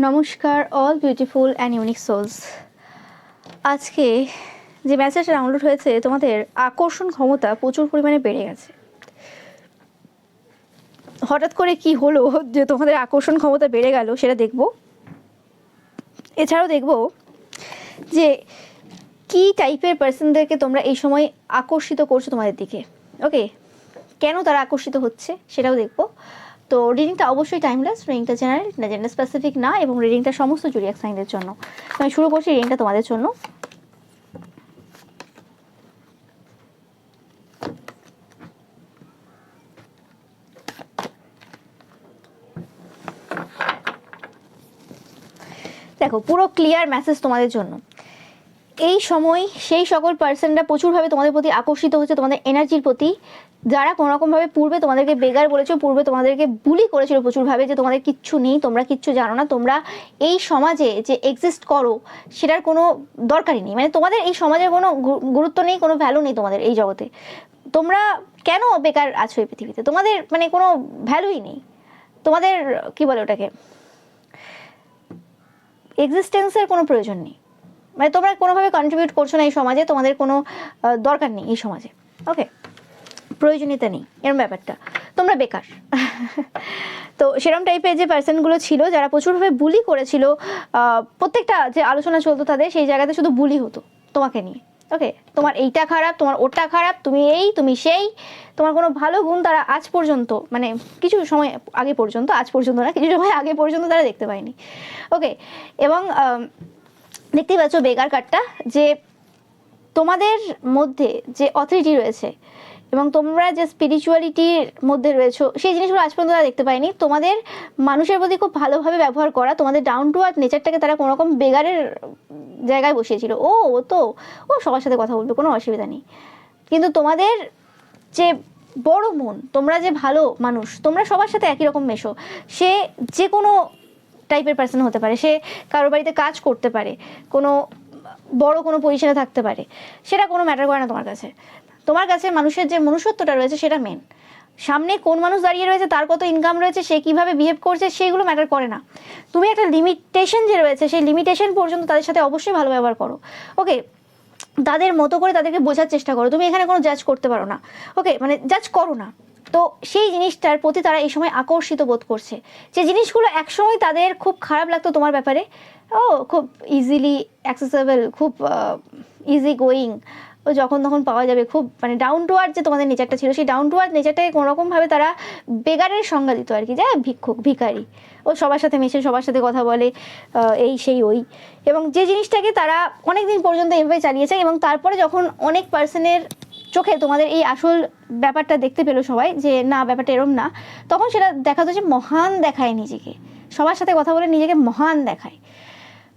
নমস্কার all beautiful and unique souls. আজকে যে মেসেজটা ডাউনলোড হয়েছে, তোমাদের আকর্ষণ ক্ষমতা প্রচুর পরিমাণে বেড়ে গেছে। হঠাৎ করে কি হলো যে তোমাদের আকর্ষণ ক্ষমতা বেড়ে গেল সেটা দেখব। এছাড়াও দেখব যে কি টাইপের পার্সনদেরকে তোমরা এই সময় আকর্ষিত করছো তোমাদের দিকে। ওকে, কেন তারা আকর্ষিত হচ্ছে সেটাও দেখব। তো রিডিংটা অবশ্যই টাইমলেস, রিডিংটা জেনারেল, জেন্ডার স্পেসিফিক না, এবং রিডিংটা সমস্ত জুডিয়াক সাইনদের জন্য। আমি শুরু করছি রিডিংটা তোমাদের জন্য। দেখো, পুরো ক্লিয়ার মেসেজ তোমাদের জন্য। এই সময় সেই সকল পার্সনরা প্রচুরভাবে তোমাদের প্রতি আকর্ষিত হচ্ছে, তোমাদের এনার্জির প্রতি, যারা কোনোরকমভাবে পূর্বে তোমাদেরকে বেগার বলেছিল, পূর্বে তোমাদেরকে বুলি করেছিল প্রচুরভাবে, যে তোমাদের কিচ্ছু নেই, তোমরা কিচ্ছু জানো না, তোমরা এই সমাজে যে এক্সিস্ট করো সেটার কোনো দরকারই নেই, মানে তোমাদের এই সমাজের কোনো গুরুত্ব নেই, কোনো ভ্যালু নেই তোমাদের এই জগতে। তোমরা কেন বেকার আছো এই পৃথিবীতে? তোমাদের মানে কোনো ভ্যালুই নেই, তোমাদের কি বলে ওটাকে, এক্সিস্টেন্সের কোনো প্রয়োজন নেই, মানে তোমরা কোনোভাবে কন্ট্রিবিউট করছো না এই সমাজে, তোমাদের কোনো দরকার নেই এই সমাজে। ওকে, প্রয়োজনীয়তা নেই, এরকম ব্যাপারটা, তোমরা বেকার। তো সেরকম টাইপের যে পার্সনগুলো ছিল, যারা প্রচুরভাবে বুলি করেছিল, প্রত্যেকটা যে আলোচনা চলতো তাদের, সেই জায়গাতে শুধু বুলি হতো তোমাকে নিয়ে। ওকে, তোমার এইটা খারাপ, তোমার ওটা খারাপ, তুমি এই, তুমি সেই, তোমার কোনো ভালো গুণ তারা আজ পর্যন্ত, মানে কিছু সময় আগে পর্যন্ত, আজ পর্যন্ত না, কিছু সময় আগে পর্যন্ত তারা দেখতে পায়নি। ওকে, এবং দেখতেই পাচ্ছ বেগার কার্ডটা, যে তোমাদের মধ্যে যে অথরিটি রয়েছে এবং তোমরা যে স্পিরিচুয়ালিটির মধ্যে রয়েছো, সেই জিনিসগুলো আজ পর্যন্ত তারা দেখতে পায়নি। তোমাদের মানুষের প্রতি খুব ভালোভাবে ব্যবহার করা, তোমাদের ডাউন টু আর্থ নেচারটাকে তারা কোনোরকম বেগারের জায়গায় বসিয়েছিল। ও তো ও সবার সাথে কথা বলবে, কোনো অসুবিধা নেই, কিন্তু তোমাদের যে বড় মন, তোমরা যে ভালো মানুষ, তোমরা সবার সাথে একই রকম মেশো। সে যে কোনো টাইপের পার্সন হতে পারে, সে কারোর বাড়িতে কাজ করতে পারে, কোনো বড় কোনো পজিশনে থাকতে পারে, সেটা কোনো ম্যাটার করে না তোমার কাছে। তোমার কাছে মানুষের যে মনুষ্যত্বটা রয়েছে সেটা মেন। সামনে কোন মানুষ দাঁড়িয়ে রয়েছে, তার কত ইনকাম রয়েছে, সে কীভাবে বিহেভ করছে, সেইগুলো ম্যাটার করে না। তুমি একটা লিমিটেশন যে রয়েছে, সেই লিমিটেশন পর্যন্ত তাদের সাথে অবশ্যই ভালো ব্যবহার করো। ওকে, তাদের মতো করে তাদেরকে বোঝার চেষ্টা করো। তুমি এখানে কোনো জাজ করতে পারো না। ওকে, মানে জাজ করো না। তো সেই জিনিসটার প্রতি তারা এই সময় আকর্ষিত বোধ করছে। যে জিনিসগুলো একসময় তাদের খুব খারাপ লাগতো তোমার ব্যাপারে, ও খুব ইজিলি অ্যাক্সেসেবল, খুব ইজি গোয়িং, ও যখন তখন পাওয়া যাবে, খুব মানে ডাউন টু আর্থ যে তোমাদের নেচারটা ছিল, সেই ডাউন টু আর্থ নেচারটাকে কোনোরকমভাবে তারা বেগারের সংজ্ঞা দিত আর কি, যে ভিক্ষুক, ভিখারি, ও সবার সাথে মেশে, সবার সাথে কথা বলে, এই সেই ওই। এবং যে জিনিসটাকে তারা অনেক দিন পর্যন্ত এভাবে চালিয়েছে, এবং তারপরে যখন অনেক পার্সনের চোখে তোমাদের এই আসল ব্যাপারটা দেখতে পেলো সবাই, যে না ব্যাপারটা এরম না, তখন সেটা দেখাতো যে মহান দেখায় নিজেকে, সবার সাথে কথা বলে নিজেকে মহান দেখায়।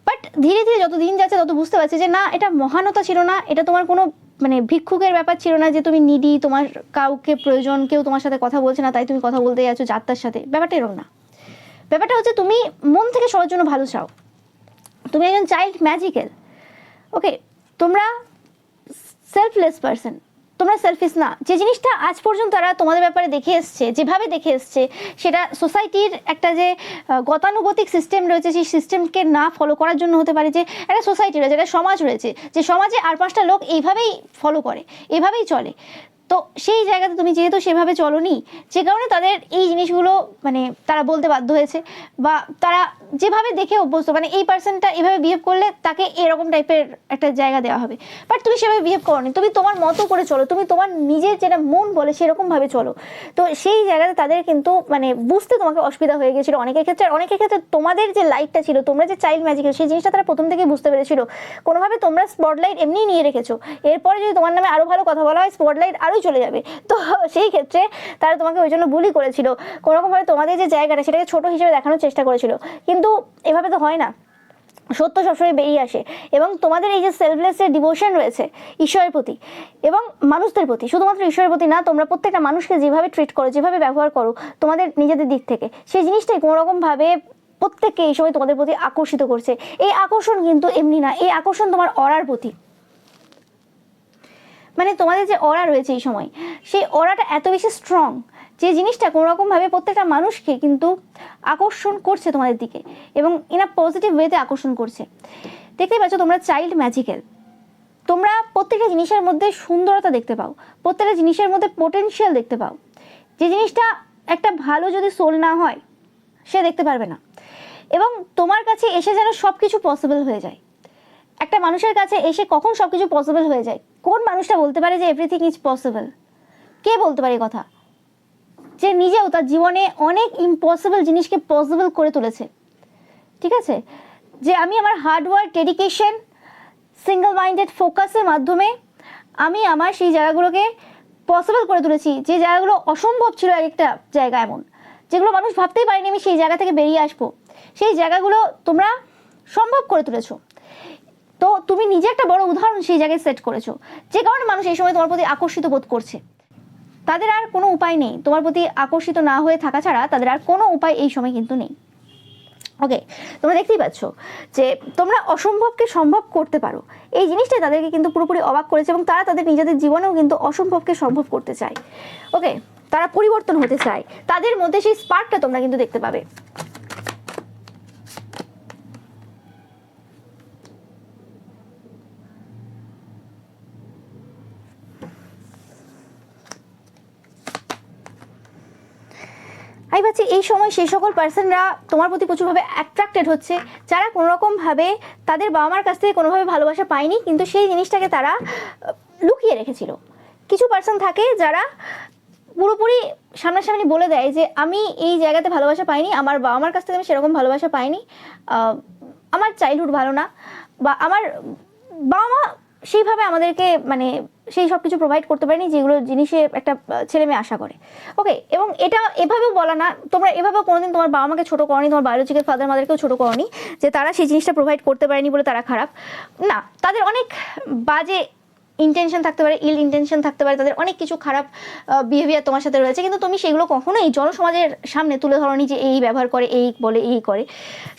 বাট ধীরে ধীরে যত দিন যাচ্ছে তত বুঝতে পারছে যে না, এটা মহানতা ছিল না, এটা তোমার কোনো মানে ভিক্ষুকের ব্যাপার ছিল না, যে তুমি নিডি, তোমার কাউকে প্রয়োজন, কেউ তোমার সাথে কথা বলছে না তাই তুমি কথা বলতে যাচ্ছ যাত্রার সাথে, ব্যাপারটা এরকম না। ব্যাপারটা হচ্ছে তুমি মন থেকে সবার জন্য ভালো চাও, তুমি একজন চাইল্ড ম্যাজিক্যাল। ওকে, তোমরা সেলফলেস পার্সন, তোমরা সেলফিশ না। যে জিনিসটা আজ পর্যন্ত তারা তোমাদের ব্যাপারে দেখে এসছে, যেভাবে দেখে এসছে, সেটা সোসাইটির একটা যে গতানুগতিক সিস্টেম রয়েছে, সেই সিস্টেমকে না ফলো করার জন্য হতে পারে। যে একটা সোসাইটি রয়েছে, একটা সমাজ রয়েছে, যে সমাজে আর পাঁচটা লোক এইভাবেই ফলো করে, এভাবেই চলে। তো সেই জায়গাতে তুমি যেহেতু সেভাবে চলোনি, যে কারণে তাদের এই জিনিসগুলো মানে তারা বলতে বাধ্য হয়েছে, বা তারা যেভাবে দেখে অভ্যস্ত, মানে এই পার্সনটা এভাবে বিহেভ করলে তাকে এরকম টাইপের একটা জায়গা দেওয়া হবে। বাট তুমি সেভাবে বিহেভ করোনি, তুমি তোমার মতো করে চলো, তুমি তোমার নিজের যেটা মন বলে সেরকমভাবে চলো। তো সেই জায়গাতে তাদের কিন্তু মানে বুঝতে তোমাকে অসুবিধা হয়ে গেছিলো অনেকের ক্ষেত্রে। অনেকের ক্ষেত্রে তোমাদের যে লাইটটা ছিল, তোমরা যে চাইল্ড ম্যাজিক্যাল, সেই জিনিসটা তারা প্রথম থেকেই বুঝতে পেরেছিল। কোনোভাবে তোমরা স্পটলাইট এমনিই নিয়ে রেখেছো, এরপরে যদি তোমার নামে আরও ভালো কথা বলা হয়, স্পটলাইট আরও চলে যাবে। তো সেই ক্ষেত্রে তারা তোমাকে ওই জন্য বুলি করেছিল, কোনোরকমভাবে তোমাদের যে জায়গাটা সেটাকে ছোট হিসেবে দেখানোর চেষ্টা করেছিল। কিন্তু এভাবে তো হয় না, সত্য সবসময় বেরিয়ে আসে। এবং তোমাদের এই যে সেলফলেস এর ডিভোশন রয়েছে ঈশ্বরের প্রতি এবং মানুষদের প্রতি, শুধুমাত্র ঈশ্বরের প্রতি না, তোমরা প্রত্যেকটা মানুষকে যেভাবে ট্রিট করো, যেভাবে ব্যবহার করো তোমাদের নিজেদের দিক থেকে, সেই জিনিসটাই কোনোরকমভাবে প্রত্যেককে এই সময় তোমাদের প্রতি আকর্ষিত করছে। এই আকর্ষণ কিন্তু এমনি না, এই আকর্ষণ তোমার অরার প্রতি, মানে তোমাদের যে অরা রয়েছে এই সময়, সেই অরাটা এত বেশি স্ট্রং যে জিনিসটা কোনোরকমভাবে প্রত্যেকটা মানুষকে কিন্তু আকর্ষণ করছে তোমাদের দিকে এবং ইন আ পজিটিভ ওয়েতে আকর্ষণ করছে। দেখতেই পাচ্ছ তোমরা চাইল্ড ম্যাজিক্যাল, তোমরা প্রত্যেকটা জিনিসের মধ্যে সুন্দরতা দেখতে পাও, প্রত্যেকটা জিনিসের মধ্যে পোটেনশিয়াল দেখতে পাও। যে জিনিসটা একটা ভালো যদি সোল না হয় সে দেখতে পারবে না, এবং তোমার কাছে এসে যেন সব কিছু পসিবল হয়ে যায়। একটা মানুষের কাছে এসে কখন সব কিছু পসিবল হয়ে যায়? কোন মানুষটা বলতে পারে যে এভরিথিং ইজ পসিবল? কে বলতে পারে কথা? যে নিজেও তার জীবনে অনেক ইম্পসিবল জিনিসকে পসিবল করে তুলেছে। ঠিক আছে, যে আমি আমার হার্ডওয়ার্ক, ডেডিকেশন, সিঙ্গল মাইন্ডেড ফোকাসের মাধ্যমে আমি আমার সেই জায়গাগুলোকে পসিবল করে তুলেছি। যে জায়গাগুলো অসম্ভব ছিল, এক একটা জায়গা এমন যেগুলো মানুষ ভাবতেই পারেনি আমি সেই জায়গা থেকে বেরিয়ে আসবো, সেই জায়গাগুলো তোমরা সম্ভব করে তুলেছো। তো তুমি নিজে একটা বড় উদাহরণ সেই জায়গায় সেট করেছো, যে কারণে মানুষ এই সময় তোমার প্রতি আকর্ষিত বোধ করছে। তাদের আর কোনো উপায় নেই, তোমার প্রতি আকর্ষিত না হয়ে থাকা ছাড়া তাদের আর কোনো উপায় এই সময় কিন্তু নেই। ওকে, তোমরা দেখতেই পাচ্ছ যে তোমরা অসম্ভবকে সম্ভব করতে পারো, এই জিনিসটাই তাদেরকে কিন্তু পুরোপুরি অবাক করেছে, এবং তারা তাদের নিজেদের জীবনেও কিন্তু অসম্ভবকে সম্ভব করতে চায়। ওকে, তারা পরিবর্তন হতে চায়, তাদের মধ্যে সেই স্পার্কটা তোমরা কিন্তু দেখতে পাবে। আমি পাচ্ছি এই সময় সেই সকল পার্সনরা তোমার প্রতি প্রচুরভাবে অ্যাট্রাক্টেড হচ্ছে, যারা কোনোরকমভাবে তাদের বাবা মার কাছ থেকে কোনোভাবে ভালোবাসা পায়নি, কিন্তু সেই জিনিসটাকে তারা লুকিয়ে রেখেছিল। কিছু পার্সন থাকে যারা পুরোপুরি সামনাসামনি বলে দেয় যে আমি এই জায়গাতে ভালোবাসা পাইনি, আমার বাবা মার কাছ থেকে আমি সেরকম ভালোবাসা পাইনি, আমার চাইল্ডহুড ভালো না, বা আমার বাবা মা সেইভাবে আমাদেরকে মানে সেই সব কিছু প্রোভাইড করতে পারেনি যেগুলো জিনিসে একটা ছেলে মেয়ে আশা করে। ওকে, এবং এটা এভাবেও বলা না, তোমরা এভাবেও কোনোদিন তোমার বাবা মাকে ছোটো করনি, তোমার বায়োলজিক্যাল ফাদার মাদারকেও ছোটো করনি যে তারা সেই জিনিসটা প্রোভাইড করতে পারেনি বলে তারা খারাপ না। তাদের অনেক বাজে ইন্টেনশন থাকতে পারে, ইল ইন্টেনশন থাকতে পারে, তাদের অনেক কিছু খারাপ বিহেভিয়ার তোমার সাথে রয়েছে, কিন্তু তুমি সেগুলো কখনোই জনসমাজের সামনে তুলে ধরনি যে এই ব্যবহার করে, এই বলে, এই করে,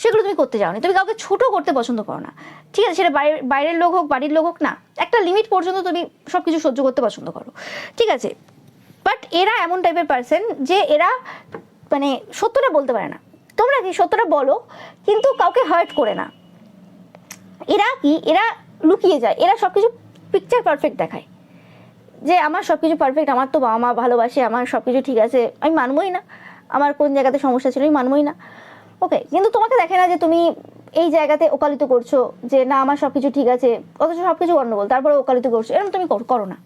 সেগুলো তুমি করতে যাওনি। তুমি কাউকে ছোট করতে পছন্দ করো না, ঠিক আছে, সেটা বাইরের লোক হোক, বাড়ির লোক হোক, না, একটা লিমিট পর্যন্ত তুমি সব কিছু সহ্য করতে পছন্দ করো, ঠিক আছে। বাট এরা এমন টাইপের পার্সন যে এরা মানে সত্যটা বলতে পারে না। তোমরা কি সত্যটা বলো কিন্তু কাউকে হার্ট করে না। এরা কি, এরা লুকিয়ে যায়, এরা সব কিছু পিকচার পারফেক্ট দেখায় যে আমার সব কিছু পারফেক্ট, আমার তো বাবা মা ভালোবাসে, আমার সব কিছু ঠিক আছে, আমি মানবই না, আমার কোন জায়গাতে সমস্যা ছিল আমি মানবই না। ওকে, কিন্তু তোমাকে দেখে না যে তুমি এই জায়গাতে ওকালিত করছো যে না আমার সব কিছু ঠিক আছে, অথচ সব কিছু গণ্ডগোল, তারপরে ওকালিত করছো, এরকম তুমি করো না।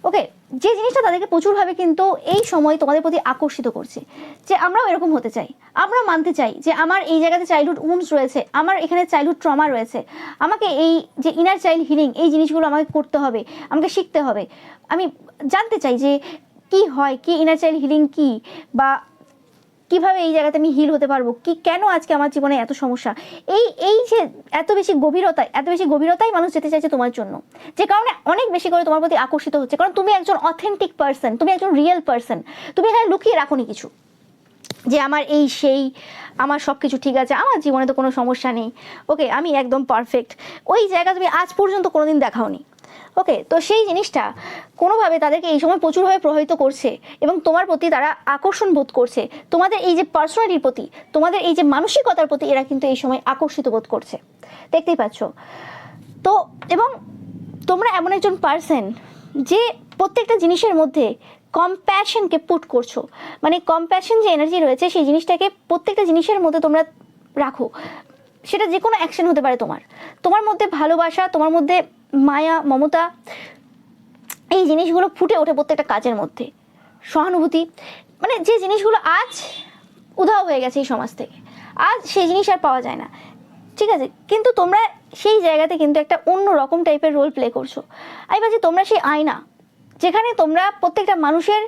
ওকে, যে জিনিসটা তাদেরকে প্রচুরভাবে কিন্তু এই সময় তোমাদের প্রতি আকর্ষিত করছে, যে আমরাও এরকম হতে চাই, আমরা মানতে চাই যে আমার এই জায়গাতে চাইল্ডহুড উন্স রয়েছে, আমার এখানে চাইল্ডহুড ট্রমা রয়েছে, আমাকে এই যে ইনার চাইল্ড হিলিং, এই জিনিসগুলো আমাকে করতে হবে, আমাকে শিখতে হবে। আমি জানতে চাই যে কি হয়, কি ইনার চাইল্ড হিলিং কি, বা কিভাবে এই জায়গাতে আমি হিল হতে পারবো, কি কেন আজকে আমার জীবনে এত সমস্যা, এই যে এত বেশি গভীরতাই মানুষ যেতে চাইছে তোমার জন্য, যে কারণে অনেক বেশি করে তোমার প্রতি আকর্ষিত হচ্ছে, কারণ তুমি একজন অথেন্টিক পার্সন, তুমি একজন রিয়েল পার্সন, তুমি এখানে লুকিয়ে রাখোনি কিছু যে আমার এই সেই, আমার সব কিছু ঠিক আছে, আমার জীবনে তো কোনো সমস্যা নেই, ওকে আমি একদম পারফেক্ট, ওই জায়গা তুমি আজ পর্যন্ত কোনোদিন দেখাওনি। ওকে, তো সেই জিনিসটা কোনোভাবে তাদেরকে এই সময় প্রচুরভাবে প্রভাবিত করছে, এবং তোমার প্রতি তারা আকর্ষণ বোধ করছে, তোমাদের এই যে পার্সোনালিটির প্রতি, তোমাদের এই যে মানসিকতার প্রতি এরা কিন্তু এই সময় আকর্ষিত বোধ করছে, দেখতেই পাচ্ছ তো। এবং তোমরা এমন একজন পার্সন যে প্রত্যেকটা জিনিসের মধ্যে কম্প্যাশনকে পুট করছো, মানে কম্প্যাশন যে এনার্জি রয়েছে সেই জিনিসটাকে প্রত্যেকটা জিনিসের মধ্যে তোমরা রাখো, সেটা যে কোনো অ্যাকশন হতে পারে, তোমার মধ্যে ভালোবাসা, তোমার মধ্যে মায়া, মমতা, এই জিনিসগুলো ফুটে ওঠে প্রত্যেকটা কাজের মধ্যে, সহানুভূতি, মানে যে জিনিসগুলো আজ উধাও হয়ে গেছে এই সমাজ থেকে, আজ সেই জিনিস আর পাওয়া যায় না, ঠিক আছে, কিন্তু তোমরা সেই জায়গাতে কিন্তু একটা অন্য রকম টাইপের রোল প্লে করছো। আমি ভাবছি তোমরা সেই আয়না, যেখানে তোমরা প্রত্যেকটা মানুষের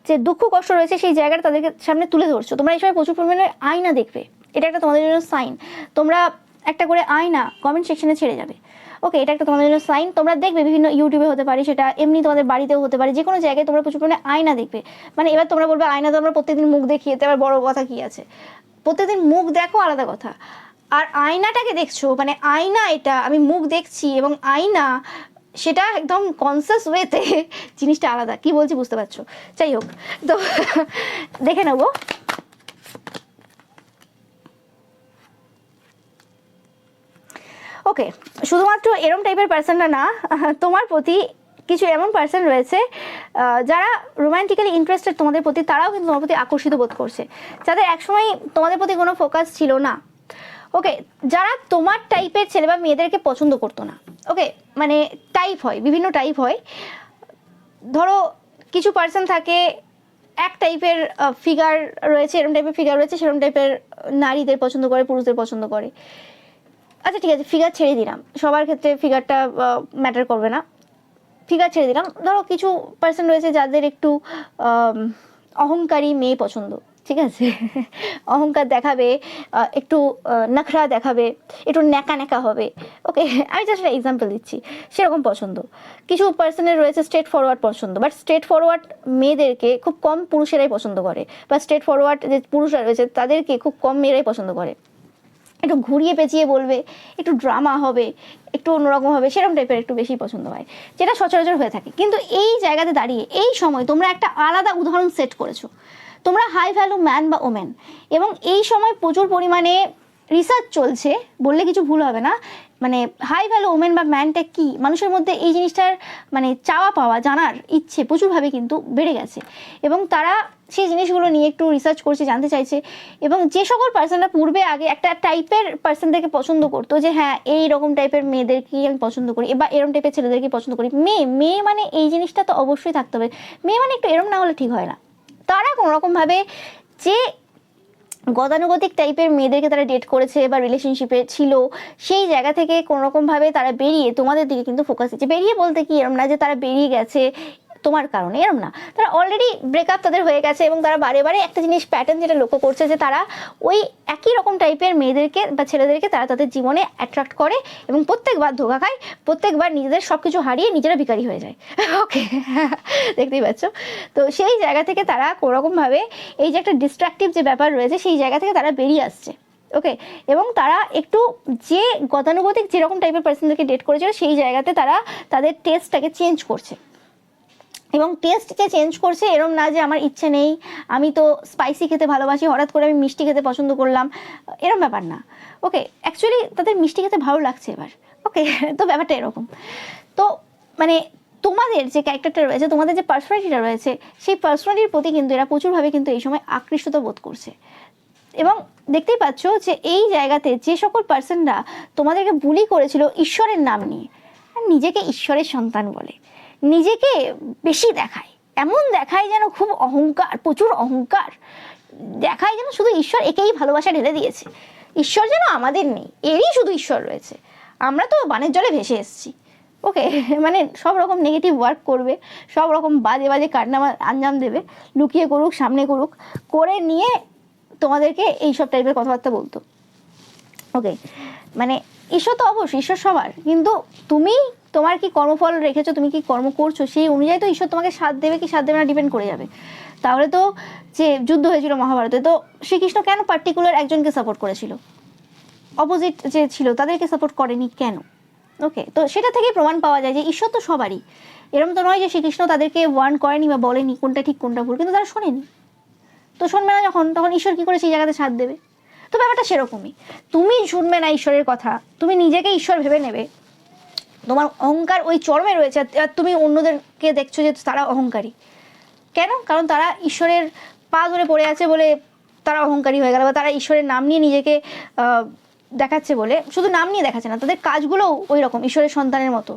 যে দুঃখ কষ্ট রয়েছে সেই জায়গাটা তাদেরকে সামনে তুলে ধরছো। তোমরা এই সময় প্রচুর পরিমাণে আয়না দেখবে, এটা একটা তোমাদের জন্য সাইন। তোমরা একটা করে আয়না কমেন্ট সেকশনে ছেড়ে যাবে, ওকে, এটা একটা তোমাদের জন্য সাইন। তোমরা দেখবে বিভিন্ন ইউটিউবে হতে পারে, সেটা এমনি তোমাদের বাড়িতেও হতে পারে, যে কোনো জায়গায় তোমরা প্রচুর পরিমাণে আয়না দেখবে। মানে এবার তোমরা বলবে আয়না তো আমরা প্রত্যেকদিন মুখ দেখি, এতে আবার বড় কথা কি আছে, প্রত্যেকদিন মুখ দেখো আলাদা কথা, আর আয়নাটাকে দেখছো, মানে আয়না এটা আমি মুখ দেখছি এবং আয়না সেটা একদম কনসিয়াস ওয়েতে জিনিসটা আলাদা। কি বলছি বুঝতে পারছো? যাই হোক, তো দেখে নেবো। ওকে, শুধুমাত্র এরম টাইপের পার্সনরা না, তোমার প্রতি কিছু এমন পার্সন রয়েছে যারা রোম্যান্টিক্যালি ইন্টারেস্টেড তোমাদের প্রতি, তারাও কিন্তু তোমার প্রতি আকর্ষিত বোধ করছে, যাদের একসময় তোমাদের প্রতি কোনো ফোকাস ছিল না। ওকে, যারা তোমার টাইপের ছেলে বা মেয়েদেরকে পছন্দ করতো না। ওকে, মানে টাইপ হয়, বিভিন্ন টাইপ হয়। ধরো কিছু পার্সন থাকে এক টাইপের ফিগার রয়েছে, এরম টাইপের ফিগার রয়েছে, সেরম টাইপের নারীদের পছন্দ করে, পুরুষদের পছন্দ করে। আচ্ছা ঠিক আছে, ফিগার ছেড়ে দিলাম, সবার ক্ষেত্রে ফিগারটা ম্যাটার করবে না, ফিগার ছেড়ে দিলাম। ধরো কিছু পার্সন রয়েছে যাদের একটু অহংকারী মেয়ে পছন্দ, ঠিক আছে? অহংকার দেখাবে, একটু নখরা দেখাবে, একটু ন্যাকা ন্যাকা হবে। ওকে, আমি জাস্ট একটা এক্সাম্পল দিচ্ছি, সেরকম পছন্দ। কিছু পার্সনের রয়েছে স্ট্রেট ফরওয়ার্ড পছন্দ, বাট স্ট্রেট ফরওয়ার্ড মেয়েদেরকে খুব কম পুরুষেরাই পছন্দ করে, বা স্ট্রেট ফরওয়ার্ড যে পুরুষরা রয়েছে তাদেরকে খুব কম মেয়েরাই পছন্দ করে। একটু ঘুরিয়ে পেঁচিয়ে বলবে, একটু ড্রামা হবে, একটু অন্যরকম হবে, সেরকম টাইপের একটু বেশি পছন্দ হয়, যেটা সচরাচর হয়ে থাকে। কিন্তু এই জায়গাতে দাঁড়িয়ে এই সময় তোমরা একটা আলাদা উদাহরণ সেট করেছো, তোমরা হাই ভ্যালু ম্যান বা ওমেন। এবং এই সময় প্রচুর পরিমাণে রিসার্চ চলছে, বললে কিছু ভুল হবে না, মানে হাই ভ্যালু ওমেন বা ম্যানটা কি, মানুষের মধ্যে এই জিনিসটার মানে চাওয়া পাওয়া জানার ইচ্ছে প্রচুরভাবে কিন্তু বেড়ে গেছে, এবং তারা সেই জিনিসগুলো নিয়ে একটু রিসার্চ করছে, জানতে চাইছে। এবং যে সকল পার্সনরা পূর্বে আগে একটা টাইপের পার্সনদেরকে পছন্দ করতো, যে হ্যাঁ এই রকম টাইপের মেয়েদেরকেই আমি পছন্দ করি, বা এরম টাইপের ছেলেদেরকে পছন্দ করি, মেয়ে মানে এই জিনিসটা তো অবশ্যই থাকতে হবে, মেয়ে মানে একটু এরম না হলে ঠিক হয় না, তারা কোনোরকমভাবে যে গতানুগতিক টাইপের মেয়েদেরকে তারা ডেট করেছে বা রিলেশনশিপে ছিল, সেই জায়গা থেকে কোনোরকমভাবে তারা বেরিয়ে তোমাদের দিকে কিন্তু ফোকাস দিচ্ছে। বেরিয়ে বলতে কি এরম না যে তারা বেরিয়ে গেছে তোমার কারণে, এরম না, তারা অলরেডি ব্রেকআপ তাদের হয়ে গেছে, এবং তারা বারে বারে একটা জিনিস প্যাটার্ন যেটা লক্ষ্য করছে, যে তারা ওই একই রকম টাইপের মেয়েদেরকে বা ছেলেদেরকে তারা তাদের জীবনে অ্যাট্রাক্ট করে, এবং প্রত্যেকবার ধোঁকা খায়, প্রত্যেকবার নিজেদের সব কিছু হারিয়ে নিজেরা ভিখারি হয়ে যায়। ওকে, দেখতেই পাচ্ছ। তো সেই জায়গা থেকে তারা কোনোরকমভাবে এই যে একটা ডিস্ট্রাকটিভ যে ব্যাপার রয়েছে, সেই জায়গা থেকে তারা বেরিয়ে আসছে। ওকে, এবং তারা একটু যে গতানুগতিক যেরকম টাইপের পার্সনদেরকে ডেট করেছিল, সেই জায়গাতে তারা তাদের টেস্টটাকে চেঞ্জ করছে। এবং টেস্টকে চেঞ্জ করছে, এরম না যে আমার ইচ্ছে নেই, আমি তো স্পাইসি খেতে ভালোবাসি, হঠাৎ করে আমি মিষ্টি খেতে পছন্দ করলাম, এরম ব্যাপার না। ওকে, অ্যাকচুয়ালি তাদের মিষ্টি খেতে ভালো লাগছে এবার। ওকে, তো ব্যাপারটা এরকম। তো মানে তোমাদের যে ক্যারেক্টারটা রয়েছে, তোমাদের যে পার্সোনালিটিটা রয়েছে, সেই পার্সোনালিটির প্রতি কিন্তু এরা প্রচুরভাবে কিন্তু এই সময় আকৃষ্ট বোধ করছে। এবং দেখতেই পাচ্ছ যে এই জায়গাতে যে সকল পার্সনরা তোমাদেরকে বুলি করেছিল ঈশ্বরের নাম নিয়ে, নিজেকে ঈশ্বরের সন্তান বলে, নিজেকে বেশি দেখায়, এমন দেখায় যেন খুব অহংকার, প্রচুর অহংকার দেখায়, যেন শুধু ঈশ্বর একেই ভালোবাসা ঢেলে দিয়েছে, ঈশ্বর যেন আমাদের নেই, এরই শুধু ঈশ্বর রয়েছে, আমরা তো বানের জলে ভেসে এসেছি। ওকে, মানে সব রকম নেগেটিভ ওয়ার্ক করবে, সব রকম বাজে বাজে কারনামা আঞ্জাম দেবে, লুকিয়ে করুক সামনে করুক, করে নিয়ে তোমাদেরকে এইসব টাইপের কথাবার্তা বলতো। ওকে, মানে ঈশ্বর তো অবশ্যই, ঈশ্বর সবার, কিন্তু তুমি তোমার কি কর্মফল রেখেছো, তুমি কি কর্ম করছো, সেই অনুযায়ী তো ঈশ্বর তোমাকে সাথ দেবে কি সাথ দেবে না ডিপেন্ড করে যাবে। তাহলে তো যে যুদ্ধ হয়েছিল মহাভারতে, তো শ্রীকৃষ্ণ কেন পার্টিকুলার একজনকে সাপোর্ট করেছিল, অপোজিট যে ছিল তাদেরকে সাপোর্ট করেনি কেন? ওকে, তো সেটা থেকেই প্রমাণ পাওয়া যায় যে ঈশ্বর তো সবারই। এরকম তো নয় যে শ্রীকৃষ্ণ তাদেরকে ওয়ার্ন করেনি বা বলেনি কোনটা ঠিক কোনটা ভুল, কিন্তু তারা শোনেনি, তো শুনবে না যখন, তখন ঈশ্বর কি করে সেই জায়গাতে সাথ দেবে? তো ব্যাপারটা সেরকমই, তুমি শুনবে না ঈশ্বরের কথা, তুমি নিজেকে ঈশ্বর ভেবে নেবে, তোমার অহংকার ওই চরমে রয়েছে, আর তুমি অন্যদেরকে দেখছো যে তারা অহংকারী। কেন? কারণ তারা ঈশ্বরের পা ধরে পড়ে আছে বলে তারা অহংকারী হয়ে গেল, বা তারা ঈশ্বরের নাম নিয়ে নিজেকে দেখাচ্ছে বলে, শুধু নাম নিয়ে দেখাচ্ছে না, তাদের কাজগুলোও ওই রকম ঈশ্বরের সন্তানের মতো।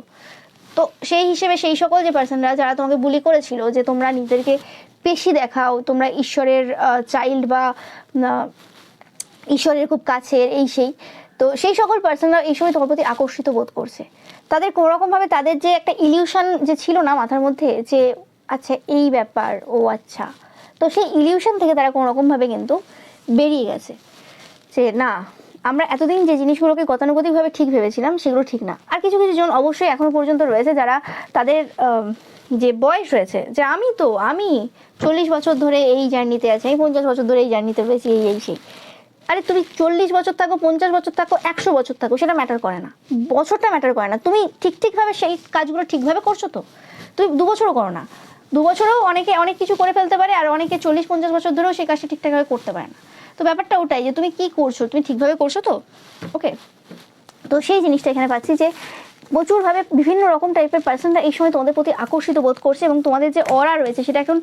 তো সেই হিসেবে সেই সকল যে পার্সনরা যারা তোমাকে বুলি করেছিল যে তোমরা নিজেদেরকে পেশি দেখাও, তোমরা ঈশ্বরের চাইল্ড বা ঈশ্বরের খুব কাছের এই সেই, তো সেই সকল পার্সনরা এই সময় তোমার প্রতি আকর্ষিত বোধ করছে। তাদের কোনোরকমভাবে তাদের যে একটা ইলিউশন যে ছিল না মাথার মধ্যে, যে আচ্ছা এই ব্যাপার, ও আচ্ছা, তো সেই ইলিউশন থেকে তারা কোনোরকমভাবে কিন্তু বেরিয়ে গেছে, যে না আমরা এতদিন যে জিনিসগুলোকে গতানুগতিকভাবে ঠিক ভেবেছিলাম সেগুলো ঠিক না। আর কিছু কিছু জন অবশ্যই এখনো পর্যন্ত রয়েছে যারা তাদের যে বয়স রয়েছে, যে আমি 40 বছর ধরে এই জার্নিতে আছি, আমি 50 বছর ধরে এই জার্নিতে রয়েছি, এই সেই, আরে তুমি 40 বছর থাকো, 50 বছর থাকো, 100 বছর থাকো, সেটা ম্যাটার করে না, বছরটা ম্যাটার করে না। তুমি ঠিকভাবে সেই কাজগুলো ঠিকভাবে করছো তো? তুমি 2 বছরও করো না, 2 বছরেও অনেকে অনেক কিছু করে ফেলতে পারে, আর অনেকে 40-50 বছর ধরেও সেই কাজটা ঠিকঠাকভাবে করতে পারে না। তো ব্যাপারটা ওটাই যে তুমি কি করছো, তুমি ঠিকভাবে করছো তো? ওকে, তো সেই জিনিসটা এখানে পাচ্ছি যে প্রচুরভাবে বিভিন্ন রকম টাইপের পার্সনরা এই সময় তোমাদের প্রতি আকর্ষিত বোধ করছে, এবং তোমাদের যে অরা রয়েছে সেটা এখন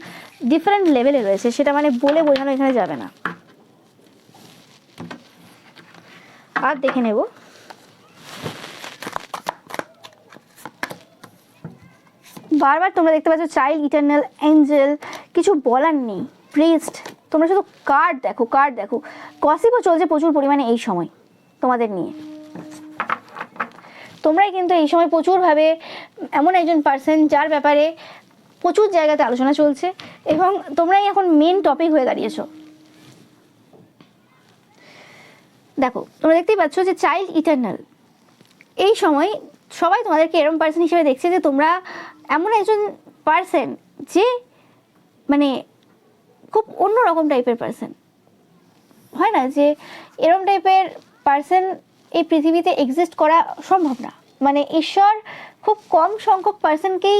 ডিফারেন্ট লেভেলে রয়েছে, সেটা মানে বলে বোঝানো এখানে যাবে না। আর দেখে নেব বারবার তোমরা দেখতে পাচ্ছ চাইল্ড, ইটারনাল, এঞ্জেল, কিছু বলার নেই, প্রিস্ট। তোমরা শুধু কার্ড দেখো, কার্ড দেখো। গসিপও চলছে প্রচুর পরিমাণে এই সময় তোমাদের নিয়ে। তোমরাই কিন্তু এই সময় প্রচুরভাবে এমন একজন পার্সন যার ব্যাপারে প্রচুর জায়গাতে আলোচনা চলছে, এবং তোমরাই এখন মেন টপিক হয়ে দাঁড়িয়েছো। দেখো তোমরা দেখতেই পাচ্ছ যে চাইল্ড, ইটারনাল, এই সময় সবাই তোমাদেরকে এরকম পার্সন হিসেবে দেখছে যে তোমরা এমন একজন পার্সন যে মানে খুব অন্যরকম টাইপের পার্সন। হয় না যে এরকম টাইপের পার্সন এই পৃথিবীতে এক্সিস্ট করা সম্ভব না, মানে ঈশ্বর খুব কম সংখ্যক পার্সনকেই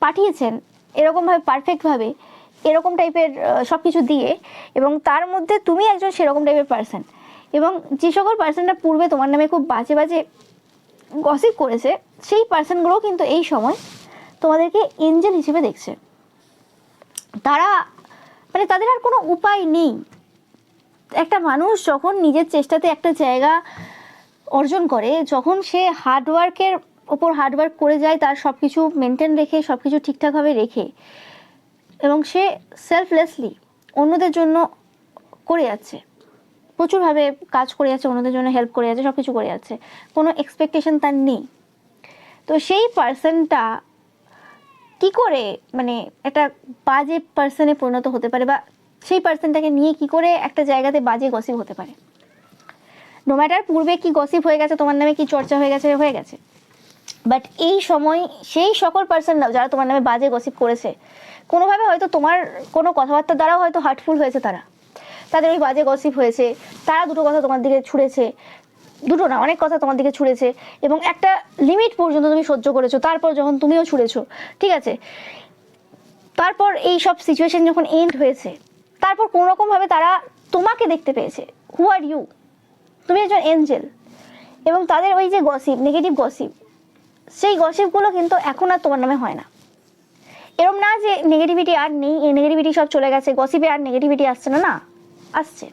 পাঠিয়েছেন এরকমভাবে, পারফেক্টভাবে, এরকম টাইপের সব কিছু দিয়ে, এবং তার মধ্যে তুমি একজন সেরকম টাইপের পার্সন। এবং যে সকল পার্সনরা পূর্বে তোমার নামে খুব বাজে বাজে গসিপ করেছে, সেই পার্সনগুলো কিন্তু এই সময় তোমাদেরকে এঞ্জেল হিসেবে দেখছে। তারা মানে তাদের আর কোনো উপায় নেই। একটা মানুষ যখন নিজের চেষ্টাতে একটা জায়গা অর্জন করে, যখন সে হার্ডওয়ার্কের ওপর হার্ডওয়ার্ক করে যায়, তার সব কিছু মেনটেন রেখে, সব কিছু ঠিকঠাকভাবে রেখে, এবং সে সেলফলেসলি অন্যদের জন্য করে যাচ্ছে, প্রচুরভাবে কাজ করে যাচ্ছে, অন্যদের জন্য হেল্প করে যাচ্ছে, সব কিছু করে যাচ্ছে, কোনো এক্সপেকটেশন তার নেই। তো সেই পার্সনটা কি করে মানে একটা বাজে পার্সনে পরিণত হতে পারে, বা সেই পার্সনটাকে নিয়ে কি করে একটা জায়গাতে বাজে গসিপ হতে পারে? নো ম্যাটার পূর্বে কি গসিপ হয়ে গেছে, তোমার নামে কি চর্চা হয়ে গেছে, বাট এই সময় সেই সকল পার্সনরাও যারা তোমার নামে বাজে গসিপ করেছে, কোনোভাবে হয়তো তোমার কোনো কথাবার্তার দ্বারাও হয়তো হার্টফুল হয়েছে, তাদের ওই বাজে গসিপ হয়েছে, তারা দুটো কথা তোমার দিকে ছুঁড়েছে, দুটো না অনেক কথা তোমার দিকে ছুঁড়েছে, এবং একটা লিমিট পর্যন্ত তুমি সহ্য করেছো, তারপর যখন তুমিও ছুঁড়েছো, ঠিক আছে, তারপর এই সব সিচুয়েশন যখন এন্ড হয়েছে, তারপর কোনোরকমভাবে তারা তোমাকে দেখতে পেয়েছে। হু আর ইউ? তুমি একজন এঞ্জেল, এবং তাদের ওই যে গসিপ, নেগেটিভ গসিপ, সেই গসিপগুলো কিন্তু এখন আর তোমার নামে হয় না। এরকম না যে নেগেটিভিটি আর নেই, এই নেগেটিভিটি সব চলে গেছে, গসিপে আর নেগেটিভিটি আসছে না, না আসছে।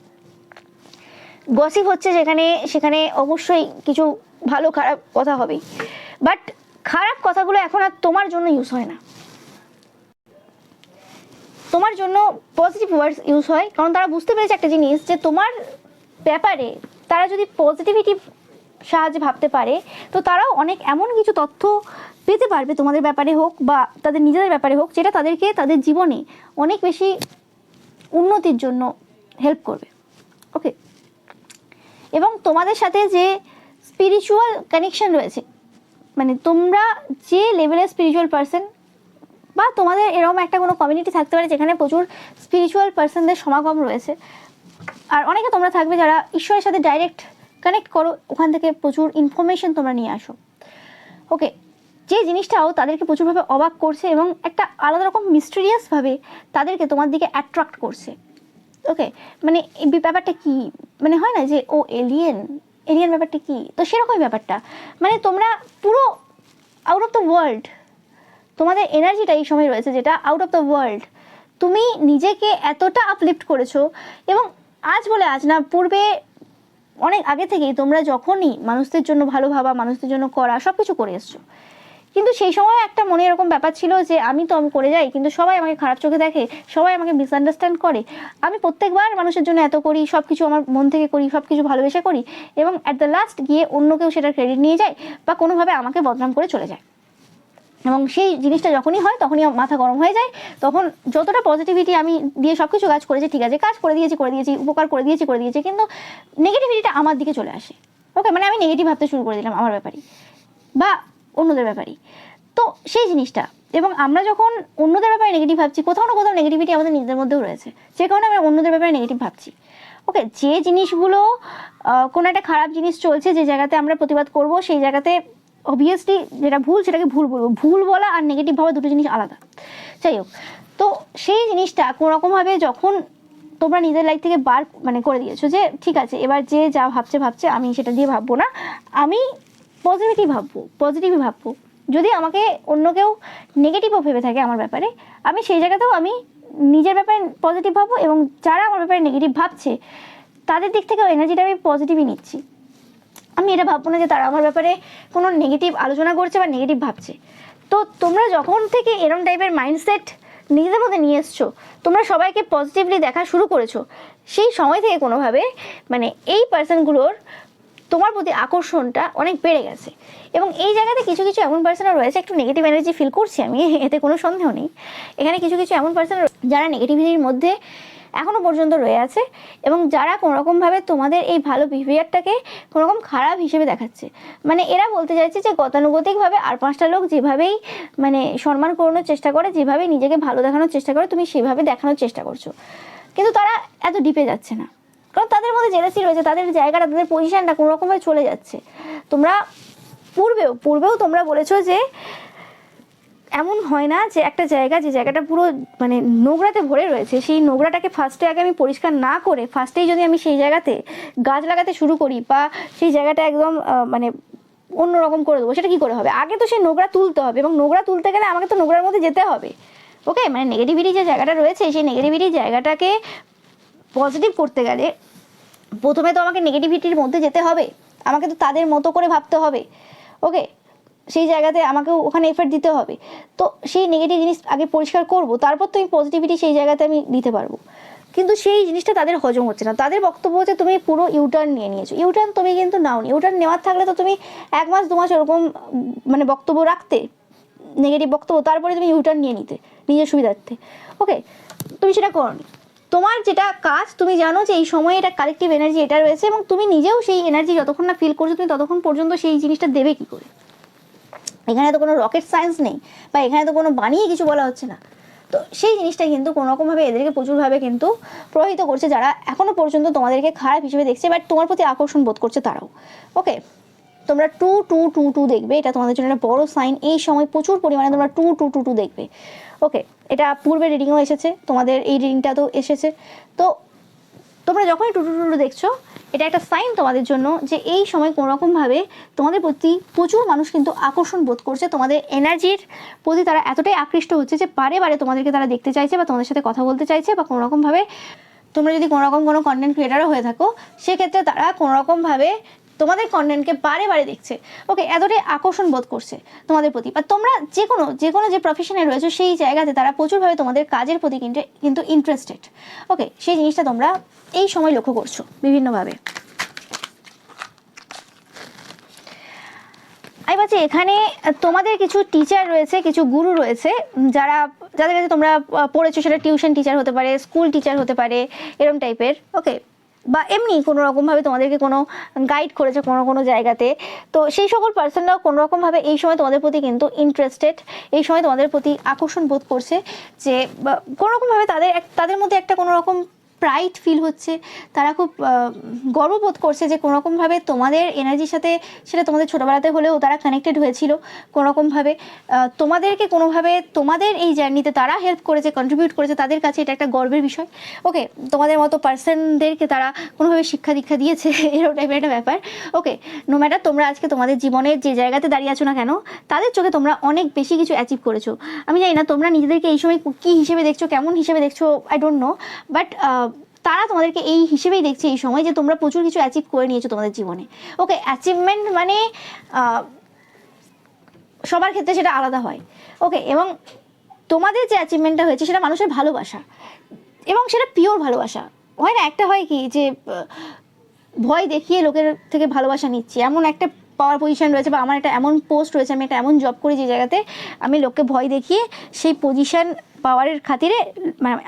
গসিপ হচ্ছে যেখানে, সেখানে অবশ্যই কিছু ভালো খারাপ কথা হবেই, বাট খারাপ কথাগুলো এখন আর তোমার জন্য ইউজ হয় না, তোমার জন্য পজিটিভ ওয়ার্ডস ইউজ হয়। কারণ তারা বুঝতে পেরেছে একটা জিনিস, যে তোমার ব্যাপারে তারা যদি পজিটিভিটি সাহায্যে ভাবতে পারে, তো তারাও অনেক এমন কিছু তথ্য পেতে পারবে তোমাদের ব্যাপারে হোক বা তাদের নিজেদের ব্যাপারে হোক, যেটা তাদেরকে তাদের জীবনে অনেক বেশি উন্নতির জন্য হেল্প করবে। ওকে, এবং তোমাদের সাথে যে স্পিরিচুয়াল কানেকশন রয়েছে, মানে তোমরা যে লেভেলের স্পিরিচুয়াল পার্সন, বা তোমাদের এরকম একটা কোনো কমিউনিটি থাকতে পারে যেখানে প্রচুর স্পিরিচুয়াল পার্সনদের সমাগম রয়েছে, আর অনেকে তোমরা থাকবে যারা ঈশ্বরের সাথে ডাইরেক্ট কানেক্ট করো, ওখান থেকে প্রচুর ইনফরমেশন তোমরা নিয়ে আসো। ওকে, যে জিনিসটাও তাদেরকে প্রচুরভাবে অবাক করছে, এবং একটা আলাদা রকম মিস্টেরিয়াসভাবে তাদেরকে তোমার দিকে অ্যাট্রাক্ট করছে। ওকে, মানে এই ব্যাপারটা কি, মানে হয় না যে ও এলিয়েন ব্যাপারটা কি, তো সেরকমই ব্যাপারটা, মানে তোমরা পুরো আউট অফ দ্য ওয়ার্ল্ড, তোমাদের এনার্জিটা এই সময় রয়েছে যেটা আউট অফ দ্য ওয়ার্ল্ড। তুমি নিজেকে এতটা আপলিফট করেছো, এবং আজ বলে আজ না, পূর্বে অনেক আগে থেকেই তোমরা যখনই মানুষদের জন্য ভালো ভাবা, মানুষদের জন্য করা, সব কিছু করে এসছো। কিন্তু সেই সময় একটা মনে এরকম ব্যাপার ছিল যে আমি করে যাই, কিন্তু সবাই আমাকে খারাপ চোখে দেখে, সবাই আমাকে মিসআন্ডারস্ট্যান্ড করে, আমি প্রত্যেকবার মানুষের জন্য এত করি, সব কিছু আমার মন থেকে করি, সব কিছু ভালোবেসে করি, এবং অ্যাট দ্য লাস্ট গিয়ে অন্য কেউ সেটার ক্রেডিট নিয়ে যায়, বা কোনোভাবে আমাকে বদনাম করে চলে যায়। এবং সেই জিনিসটা যখনই হয় তখনই মাথা গরম হয়ে যায়। তখন যতটা পজিটিভিটি আমি দিয়ে সব কিছু কাজ করেছি, ঠিক আছে, কাজ করে দিয়েছি, উপকার করে দিয়েছি, কিন্তু নেগেটিভিটিটা আমার দিকে চলে আসে। ওকে, মানে আমি নেগেটিভ ভাবতে শুরু করে দিলাম আমার ব্যাপারে বা অন্যদের ব্যাপারে। তো সেই জিনিসটা, এবং আমরা যখন অন্যদের ব্যাপারে নেগেটিভ ভাবছি, কোথাও না কোথাও নেগেটিভিটি আমাদের নিজেদের মধ্যেও রয়েছে, যে কারণে আমরা অন্যদের ব্যাপারে নেগেটিভ ভাবছি। ওকে, যে জিনিসগুলো কোনো একটা খারাপ জিনিস চলছে, যে জায়গাতে আমরা প্রতিবাদ করব, সেই জায়গাতে অবভিয়াসলি যেটা ভুল সেটাকে ভুল বলবো। ভুল বলা আর নেগেটিভ ভাবা দুটো জিনিস আলাদা। যাই হোক, তো সেই জিনিসটা কোনোরকমভাবে যখন তোমরা নিজের লাইফ থেকে বার করে দিয়েছো যে ঠিক আছে, এবার যে যা ভাবছে আমি সেটা দিয়ে ভাববো না, আমি পজিটিভই ভাববো। যদি আমাকে অন্য কেউ নেগেটিভও ভেবে থাকে আমার ব্যাপারে, আমি সেই জায়গাতেও আমি নিজের ব্যাপারে পজিটিভ ভাববো, এবং যারা আমার ব্যাপারে নেগেটিভ ভাবছে তাদের দিক থেকেও এনার্জিটা আমি পজিটিভই নিচ্ছি। আমি এটা ভাববো না যে তারা আমার ব্যাপারে কোনো নেগেটিভ আলোচনা করছে বা নেগেটিভ ভাবছে। তো তোমরা যখন থেকে এরম টাইপের মাইন্ডসেট নিজেদের মধ্যে নিয়ে এসছো, তোমরা সবাইকে পজিটিভলি দেখা শুরু করেছো, সেই সময় থেকে কোনোভাবে এই পার্সনগুলোর তোমার প্রতি আকর্ষণটা অনেক বেড়ে গেছে। এবং এই জায়গাতে কিছু কিছু এমন পার্সনও রয়েছে, একটু নেগেটিভ এনার্জি ফিল করছি আমি, এতে কোনো সন্দেহ নেই। এখানে কিছু কিছু এমন পার্সন যারা নেগেটিভিটির মধ্যে এখনও পর্যন্ত রয়ে আছে, এবং যারা কোনোরকমভাবে তোমাদের এই ভালো বিহেভিয়ারটাকে কোনোরকম খারাপ হিসেবে দেখাচ্ছে। এরা বলতে চাইছে যে গতানুগতিকভাবে আর পাঁচটা লোক যেভাবেই সম্মান করানোর চেষ্টা করে, যেভাবে নিজেকে ভালো দেখানোর চেষ্টা করে, তুমি সেভাবে দেখানোর চেষ্টা করছো, কিন্তু তারা এত ডিপে যাচ্ছে না, কারণ তাদের মধ্যে জেলাসি রয়েছে, তাদের জায়গাটা, তাদের পজিশনটা কোনোরকমভাবে চলে যাচ্ছে। তোমরা পূর্বেও তোমরা বলেছো যে এমন হয় না যে একটা জায়গা, যে জায়গাটা পুরো নোংরাতে ভরে রয়েছে, সেই নোংরাটাকে ফার্স্টে আগে আমি পরিষ্কার না করে ফার্স্টেই যদি আমি সেই জায়গাতে গাছ লাগাতে শুরু করি, বা সেই জায়গাটা একদম অন্যরকম করে দেবো, সেটা কী করে হবে? আগে তো সেই নোংরা তুলতে হবে, এবং নোংরা তুলতে গেলে আমাকে তো নোংরার মধ্যে যেতে হবে। ওকে, নেগেটিভিটি যে জায়গাটা রয়েছে, সেই নেগেটিভিটি জায়গাটাকে পজিটিভ করতে গেলে প্রথমে তো আমাকে নেগেটিভিটির মধ্যে যেতে হবে, আমাকে তো তাদের মতো করে ভাবতে হবে। ওকে, সেই জায়গাতে আমাকেও ওখানে এফর্ট দিতে হবে। তো সেই নেগেটিভ জিনিস আগে পরিষ্কার করব, তারপর তো আমি পজিটিভিটি সেই জায়গাতে আমি দিতে পারবো। কিন্তু সেই জিনিসটা তাদের হজম হচ্ছে না। তাদের বক্তব্য হচ্ছে তুমি পুরো ইউটার্ন নিয়ে নিয়েছো। ইউটার্ন তুমি কিন্তু নাওনি। ইউটার্ন নেওয়ার থাকলে তো তুমি 1 মাস 2 মাস এরকম বক্তব্য রাখতে, নেগেটিভ বক্তব্য, তারপরে তুমি ইউটার্ন নিয়ে নিতে নিজের সুবিধার্থে। ওকে, তুমি সেটা করোনি। তোমার যেটা কাজ, তুমি জানো যে এই সময়ে এটা কালেকটিভ এনার্জি এটা রয়েছে, এবং তুমি নিজেও সেই এনার্জি যতক্ষণ না ফিল করছো, তুমি ততক্ষণ পর্যন্ত সেই জিনিসটা দেবে কী করে? এখানে তো কোনো রকেট সায়েন্স নেই, বা এখানে তো কোনো বানিয়ে কিছু বলা হচ্ছে না। তো সেই জিনিসটা কিন্তু কোনোরকমভাবে এদেরকে প্রচুরভাবে কিন্তু প্রভাবিত করছে, যারা এখনও পর্যন্ত তোমাদেরকে খারাপ হিসেবে দেখছে, বাট তোমার প্রতি আকর্ষণ বোধ করছে তারাও। ওকে, তোমরা 2 দেখবে, এটা তোমাদের জন্য একটা বড় সাইন। এই সময় প্রচুর পরিমাণে তোমরা 2 দেখবে। ওকে, এটা পূর্বের রিডিংও এসেছে, তোমাদের এই রিডিংটা তো এসেছে। তো তোমরা যখনই 2 দেখছো, এটা একটা সাইন তোমাদের জন্য যে এই সময় কোনোরকমভাবে তোমাদের প্রতি প্রচুর মানুষ কিন্তু আকর্ষণ বোধ করছে, তোমাদের এনার্জির প্রতি তারা এতটাই আকৃষ্ট হচ্ছে যে বারে বারে তোমাদেরকে তারা দেখতে চাইছে, বা তোমাদের সাথে কথা বলতে চাইছে, বা কোনোরকমভাবে তোমরা যদি কোনোরকম কোনো কন্টেন্ট ক্রিয়েটারও হয়ে থাকো, সেক্ষেত্রে তারা কোনোরকমভাবে তোমাদের কন্টেন্টকে বারে বারে দেখছে। ওকে, এতটাই আকর্ষণ বোধ করছে তোমাদের প্রতি। আর তোমরা যে কোনো যে প্রফেশনে রয়েছে, সেই জায়গাতে তারা প্রচুরভাবে তোমাদের কাজের প্রতি কিন্তু ইন্টারেস্টেড। ওকে, সেই জিনিসটা তোমরা এই সময় লক্ষ্য করছো বিভিন্নভাবে। আমি বলছি এখানে তোমাদের কিছু টিচার রয়েছে, কিছু গুরু রয়েছে, যাদের কাছে তোমরা পড়েছো, সেটা টিউশন টিচার হতে পারে, স্কুল টিচার হতে পারে, এরম টাইপের। ওকে, বা এমনি কোনো রকমভাবে তোমাদেরকে কোনো গাইড করেছে কোনো জায়গাতে। তো সেই সকল পার্সনরাও কোনোরকমভাবে এই সময় তোমাদের প্রতি কিন্তু ইন্টারেস্টেড, এই সময় তোমাদের প্রতি আকর্ষণ বোধ করছে, যে কোনোরকমভাবে তাদের মধ্যে একটা কোনোরকম প্রাইড ফিল হচ্ছে। তারা খুব গর্ববোধ করছে যে কোনোরকমভাবে তোমাদের এনার্জির সাথে, সেটা তোমাদের ছোটোবেলাতে হলেও তারা কানেক্টেড হয়েছিল কোনোরকমভাবে, তোমাদেরকে কোনোভাবে তোমাদের এই জার্নিতে তারা হেল্প করেছে, কন্ট্রিবিউট করেছে, তাদের কাছে এটা একটা গর্বের বিষয়। ওকে, তোমাদের মতো পার্সনদেরকে তারা কোনোভাবে শিক্ষা দীক্ষা দিয়েছে, এরকম টাইপের একটা ব্যাপার। ওকে, নো ম্যাটার তোমরা আজকে তোমাদের জীবনের যে জায়গাতে দাঁড়িয়ে আছো না কেন, তাদের চোখে তোমরা অনেক বেশি কিছু অ্যাচিভ করেছো। আমি জানি না তোমরা নিজেদেরকে এই সময় কী হিসেবে দেখছো, কেমন হিসেবে দেখছো, আই ডোন্ট নো, বাট তারা তোমাদেরকে এই হিসেবেই দেখছে এই সময়, যে তোমরা প্রচুর কিছু অ্যাচিভ করে নিয়েছো তোমাদের জীবনে। ওকে, অ্যাচিভমেন্ট সবার ক্ষেত্রে সেটা আলাদা হয়। ওকে, এবং তোমাদের যে অ্যাচিভমেন্টটা হয়েছে সেটা মানুষের ভালোবাসা, এবং সেটা পিওর ভালোবাসা। হয় না, একটা হয় কি যে ভয় দেখিয়ে লোকের থেকে ভালোবাসা নিচ্ছি, এমন একটা পাওয়ার পজিশন রয়েছে, বা আমার একটা এমন পোস্ট রয়েছে, আমি একটা এমন জব করি যে জায়গাতে আমি লোককে ভয় দেখিয়ে সেই পজিশন পাওয়ারের খাতিরে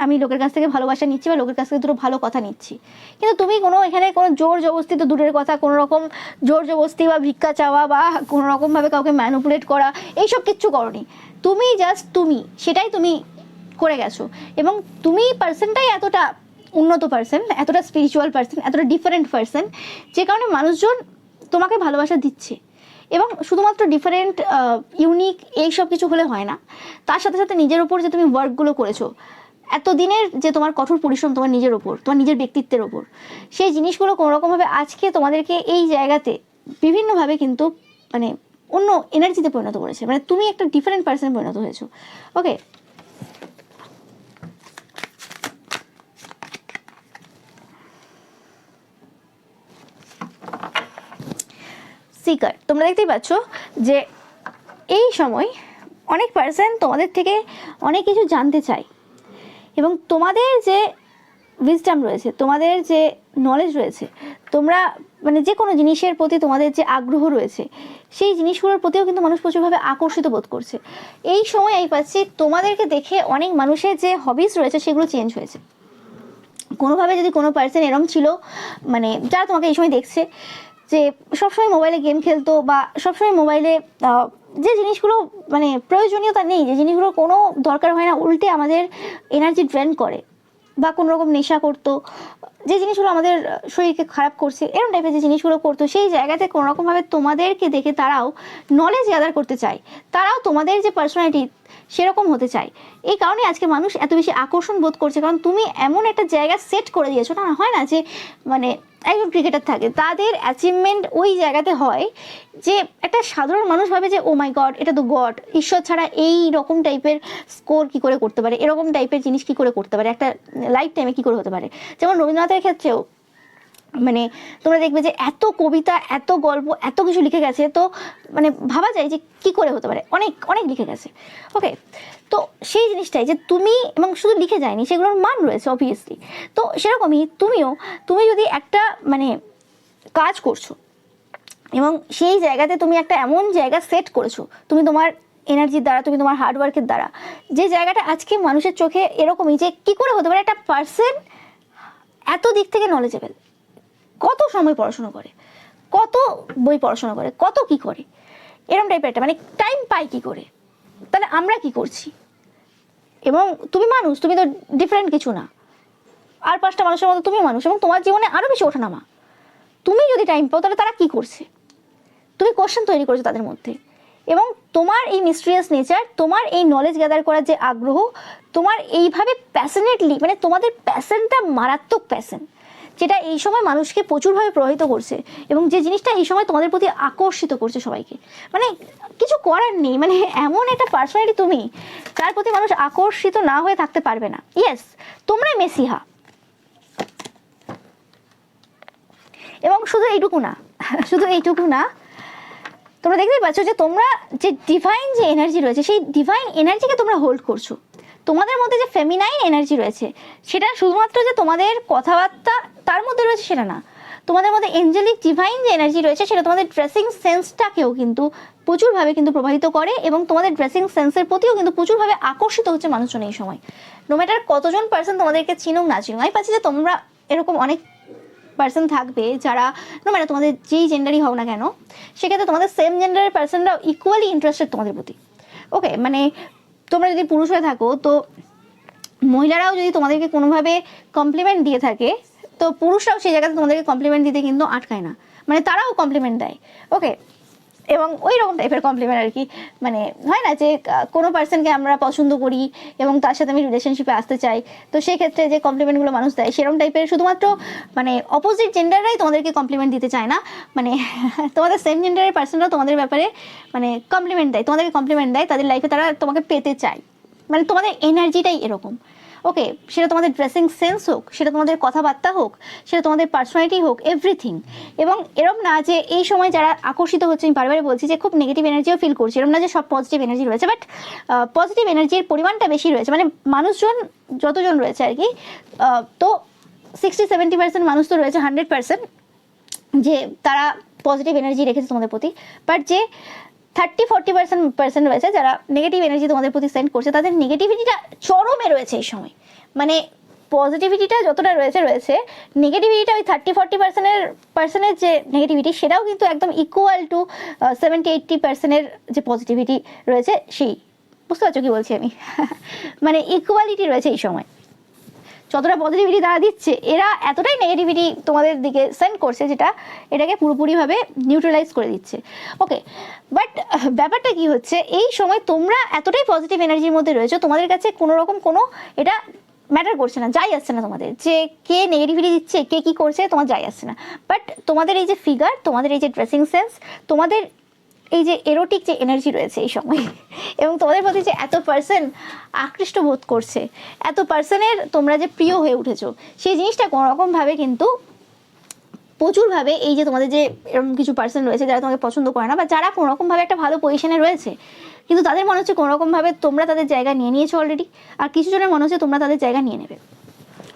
আমি লোকের কাছ থেকে ভালোবাসা নিচ্ছি, বা লোকের কাছ থেকে দুটো ভালো কথা নিচ্ছি। কিন্তু তুমি এখানে কোনো জোর জবস্তি তো দূরের কথা, কোনো রকম জোর জবস্তি বা ভিক্ষা চাওয়া বা কোনো রকমভাবে কাউকে ম্যানিপুলেট করা, এইসব কিচ্ছু করোনি। তুমি জাস্ট সেটাই তুমি করে গেছো, এবং তুমি পার্সনটাই এতটা উন্নত পার্সন, এতটা স্পিরিচুয়াল পার্সন, এতটা ডিফারেন্ট পার্সন, যে কারণে মানুষজন তোমাকে ভালোবাসা দিচ্ছে। এবং শুধুমাত্র ডিফারেন্ট ইউনিক এই সব কিছু হলে হয় না, তার সাথে সাথে নিজের ওপর যে তুমি ওয়ার্কগুলো করেছো, এতদিনের যে তোমার কঠোর পরিশ্রম তোমার নিজের ওপর, তোমার নিজের ব্যক্তিত্বের ওপর, সেই জিনিসগুলো কোনোরকমভাবে আজকে তোমাদেরকে এই জায়গাতে বিভিন্নভাবে কিন্তু মানে অন্য এনার্জিতে পরিণত করেছে। মানে তুমি একটা ডিফারেন্ট পার্সনে পরিণত হয়েছো। ওকে, সিকার, তোমরা দেখতেই পাচ্ছ যে এই সময় অনেক পার্সন তোমাদের থেকে অনেক কিছু জানতে চায়, এবং তোমাদের যে উইজডম রয়েছে, তোমাদের যে নলেজ রয়েছে, তোমরা মানে যে কোনো জিনিসের প্রতি তোমাদের যে আগ্রহ রয়েছে, সেই জিনিসগুলোর প্রতিও কিন্তু মানুষ প্রচুরভাবে আকর্ষিত বোধ করছে। এই সময় আমি পাচ্ছি তোমাদেরকে দেখে অনেক মানুষের যে হবিস রয়েছে সেগুলো চেঞ্জ হয়েছে। কোনোভাবে যদি কোনো পার্সন এরম ছিল, মানে যারা তোমাকে এই সময় দেখছে, যে সবসময় মোবাইলে গেম খেলতো, বা সবসময় মোবাইলে যে জিনিসগুলো মানে প্রয়োজনীয়তা নেই, যে জিনিসগুলো কোনো দরকার হয় না, উল্টে আমাদের এনার্জি ড্রেন করে, বা কোনো রকম নেশা করতো, যে জিনিসগুলো আমাদের শরীরকে খারাপ করছে, এরকম টাইপের যে জিনিসগুলো করতো, সেই জায়গাতে কোনো রকমভাবে তোমাদেরকে দেখে তারাও নলেজ গ্যাদার করতে চায়, তারাও তোমাদের যে পার্সোনালিটি সেরকম হতে চায়। এই কারণে আজকে মানুষ এত বেশি আকর্ষণ বোধ করছে, কারণ তুমি এমন একটা জায়গা সেট করে দিয়েছো। না, হয় না যে মানে একজন ক্রিকেটার থাকে, তাদের অ্যাচিভমেন্ট ওই জায়গাতে হয় যে একটা সাধারণ মানুষ ভাবে যে ও মাই গড, এটা তো গড, ঈশ্বর ছাড়া এই রকম টাইপের স্কোর কী করে করতে পারে, এরকম টাইপের জিনিস কী করে করতে পারে, একটা লাইফ টাইমে কী করে হতে পারে। যেমন রবীন্দ্রনাথের ক্ষেত্রেও মানে তোমরা দেখবে যে এত কবিতা, এত গল্প, এত কিছু লিখে গেছে, তো মানে ভাবা যায় যে কি করে হতে পারে, অনেক অনেক লিখে গেছে। ওকে, তো সেই জিনিসটাই যে তুমি, এবং শুধু লিখে যায়নি, সেগুলোর মান রয়েছে অবভিয়াসলি। তো সেরকমই তুমি যদি একটা মানে কাজ করছো, এবং সেই জায়গাতে তুমি একটা এমন জায়গা সেট করেছো, তুমি তোমার এনার্জির দ্বারা, তুমি তোমার হার্ডওয়ার্কের দ্বারা, যে জায়গাটা আজকে মানুষের চোখে এরকমই যে কি করে হতে পারে একটা পার্সন এত দিক থেকে নলেজেবল, কত সময় পড়াশোনা করে, কত বই পড়াশোনা করে, কত কি করে, এরকম টাইপের একটা মানে টাইম পাই কি করে, তাহলে আমরা কি করছি। এবং তুমি মানুষ, তুমি তো ডিফারেন্ট কিছু না, আর 5টা মানুষের মতো তুমি মানুষ, এবং তোমার জীবনে আরও বেশি ওঠানামা। তুমি যদি টাইম পাও, তাহলে তারা কি করছে, তুমি কোশ্চেন তৈরি করেছো তাদের মধ্যে। এবং তোমার এই মিস্ট্রিয়াস নেচার, তোমার এই নলেজ গ্যাদার করার যে আগ্রহ, তোমার এইভাবে প্যাশনেটলি, মানে তোমাদের প্যাশনটা মারাত্মক প্যাশন, যেটা এই সময় মানুষকে প্রচুরভাবে প্রভাবিত করছে, এবং যে জিনিসটা এই সময় তোমাদের প্রতি আকর্ষিত করছে সবাইকে। মানে কিছু করার নেই, মানে এমন একটা পার্সোনালিটি তুমি, তার প্রতি মানুষ আকর্ষিত না হয়ে থাকতে পারবে না। ইয়েস, তোমরাই মেসিহা। এবং শুধু এইটুকু না, শুধু এইটুকু না, তোমরা দেখতেই পাচ্ছ যে তোমরা যে ডিভাইন যে এনার্জি রয়েছে, সেই ডিভাইন এনার্জিকে তোমরা হোল্ড করছো। তোমাদের মধ্যে যে ফেমিনাইন এনার্জি রয়েছে, সেটা শুধুমাত্র যে তোমাদের কথাবার্তা তার মধ্যে রয়েছে সেটা না, তোমাদের মধ্যে এঞ্জেলিক ডিভাইন যে এনার্জি রয়েছে, সেটা তোমাদের ড্রেসিং সেন্সটাকেও কিন্তু প্রচুরভাবে কিন্তু প্রভাবিত করে, এবং তোমাদের ড্রেসিং সেন্সের প্রতিও কিন্তু প্রচুরভাবে আকর্ষিত হচ্ছে মানুষজন এই সময়। নো ম্যাটার কতজন পার্সন তোমাদেরকে চিনুক না চিনুক, আমি পাচ্ছি যে তোমরা এরকম অনেক পার্সন থাকবে যারা, নো ম্যাটার তোমাদের যেই জেন্ডারই হোক না কেন, সেক্ষেত্রে তোমাদের সেম জেন্ডারের পার্সনরাও ইকুয়ালি ইন্টারেস্টেড তোমাদের প্রতি। ওকে, মানে তোমরা যদি পুরুষ হয়ে থাকো, তো মহিলারাও যদি তোমাদেরকে কোনোভাবে কমপ্লিমেন্ট দিয়ে থাকে, তো পুরুষরাও সেই জায়গাতে তোমাদেরকে কমপ্লিমেন্ট দিতে কিন্তু আটকায় না, মানে তারাও কমপ্লিমেন্ট দেয়। ওকে, এবং ওই রকম টাইপের কমপ্লিমেন্ট আর কি, মানে হয় না যে কোনো পার্সনকে আমরা পছন্দ করি এবং তার সাথে আমি রিলেশনশিপে আসতে চাই, তো সেই ক্ষেত্রে যে কমপ্লিমেন্টগুলো মানুষ দেয়, সেরকম টাইপের শুধুমাত্র মানে অপোজিট জেন্ডাররাই তোমাদেরকে কমপ্লিমেন্ট দিতে চায় না, মানে তোমাদের সেম জেন্ডারের পার্সনরাও তোমাদের ব্যাপারে মানে কমপ্লিমেন্ট দেয়, তোমাদেরকে কমপ্লিমেন্ট দেয়, তাদের লাইফে তারা তোমাকে পেতে চায়, মানে তোমাদের এনার্জিটাই এরকম। ওকে, সেটা তোমাদের ড্রেসিং সেন্স হোক, সেটা তোমাদের কথাবার্তা হোক, সেটা তোমাদের পার্সোনালিটি হোক, এভরিথিং। এবং এরম না যে এই সময় যারা আকর্ষিত হচ্ছে, আমি বারবার বলছি যে খুব নেগেটিভ এনার্জিও ফিল করছি, এরম না যে সব পজিটিভ এনার্জি রয়েছে, বাট পজিটিভ এনার্জির পরিমাণটা বেশি রয়েছে, মানে মানুষজন যতজন রয়েছে আর কি, তো 60-70% মানুষ তো রয়েছে, 100% যে তারা পজিটিভ এনার্জি রেখেছে তোমাদের প্রতি, বাট যে 30-40% রয়েছে যারা নেগেটিভ এনার্জি তোমাদের প্রতি সেন্ড করছে, তাদের নেগেটিভিটিটা চরমে রয়েছে এই সময়। মানে পজিটিভিটিটা যতটা রয়েছে, নেগেটিভিটিটা ওই 30-40% যে নেগেটিভিটি, সেটাও কিন্তু একদম ইকুয়াল টু 70-80% যে পজিটিভিটি রয়েছে, সেই, বুঝতে পারছো কি বলছি আমি? মানে ইকুয়ালিটি রয়েছে এই সময়। যতটা পজিটিভিটি তারা দিচ্ছে, এরা এতটাই নেগেটিভিটি তোমাদের দিকে সেন্ড করছে যেটা এটাকে পুরোপুরিভাবে নিউট্রালাইজ করে দিচ্ছে। ওকে, বাট ব্যাপারটা কি হচ্ছে, এই সময় তোমরা এতটাই পজিটিভ এনার্জির মধ্যে রয়েছো, তোমাদের কাছে কোনো রকম কোনো এটা ম্যাটার করছে না, যাই আসছে না তোমাদের যে কে নেগেটিভিটি দিচ্ছে, কে কী করছে, তোমার যাই আসছে না। বাট তোমাদের এই যে ফিগার, তোমাদের এই যে ড্রেসিং সেন্স, তোমাদের এই যে এরোটিক যে এনার্জি রয়েছে এই সময়, এবং তোমাদের প্রতি যে এত পার্সন আকৃষ্ট বোধ করছে, এত পার্সনের তোমরা যে প্রিয় হয়ে উঠেছো, সেই জিনিসটা কোনোরকমভাবে কিন্তু প্রচুরভাবে এই যে তোমাদের যে এরকম কিছু পার্সন রয়েছে যারা তোমাকে পছন্দ করে না, বা যারা কোনোরকমভাবে একটা ভালো পজিশনে রয়েছে, কিন্তু তাদের মনে হচ্ছে কোনোরকমভাবে তোমরা তাদের জায়গা নিয়ে নিয়েছো অলরেডি, আর কিছু জনের মনে হচ্ছে তোমরা তাদের জায়গা নিয়ে নেবে।